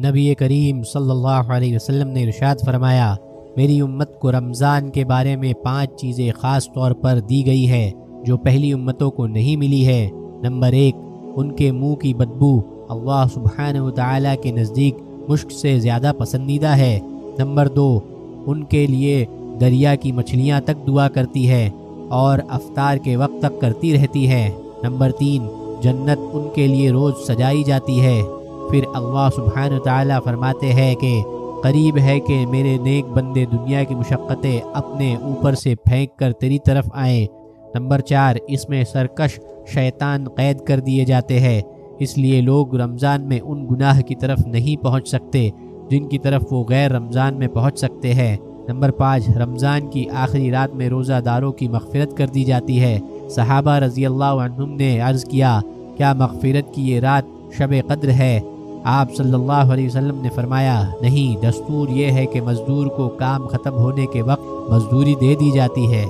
نبی کریم صلی اللہ علیہ وسلم نے ارشاد فرمایا، میری امت کو رمضان کے بارے میں 5 چیزیں خاص طور پر دی گئی ہے جو پہلی امتوں کو نہیں ملی ہے۔ نمبر 1، ان کے منہ کی بدبو اللہ سبحانہ وتعالی کے نزدیک مشک سے زیادہ پسندیدہ ہے۔ نمبر 2، ان کے لیے دریا کی مچھلیاں تک دعا کرتی ہے اور افطار کے وقت تک کرتی رہتی ہے۔ نمبر 3، جنت ان کے لیے روز سجائی جاتی ہے۔ پھر اللہ سبحانہ وتعالی فرماتے ہیں کہ قریب ہے کہ میرے نیک بندے دنیا کی مشقتیں اپنے اوپر سے پھینک کر تیری طرف آئیں۔ نمبر 4، اس میں سرکش شیطان قید کر دیے جاتے ہیں، اس لیے لوگ رمضان میں ان گناہ کی طرف نہیں پہنچ سکتے جن کی طرف وہ غیر رمضان میں پہنچ سکتے ہیں۔ نمبر 5، رمضان کی آخری رات میں روزہ داروں کی مغفرت کر دی جاتی ہے۔ صحابہ رضی اللہ عنہم نے عرض کیا، کیا مغفرت کی یہ رات شب قدر ہے؟ آپ صلی اللہ علیہ وسلم نے فرمایا، نہیں، دستور یہ ہے کہ مزدور کو کام ختم ہونے کے وقت مزدوری دے دی جاتی ہے۔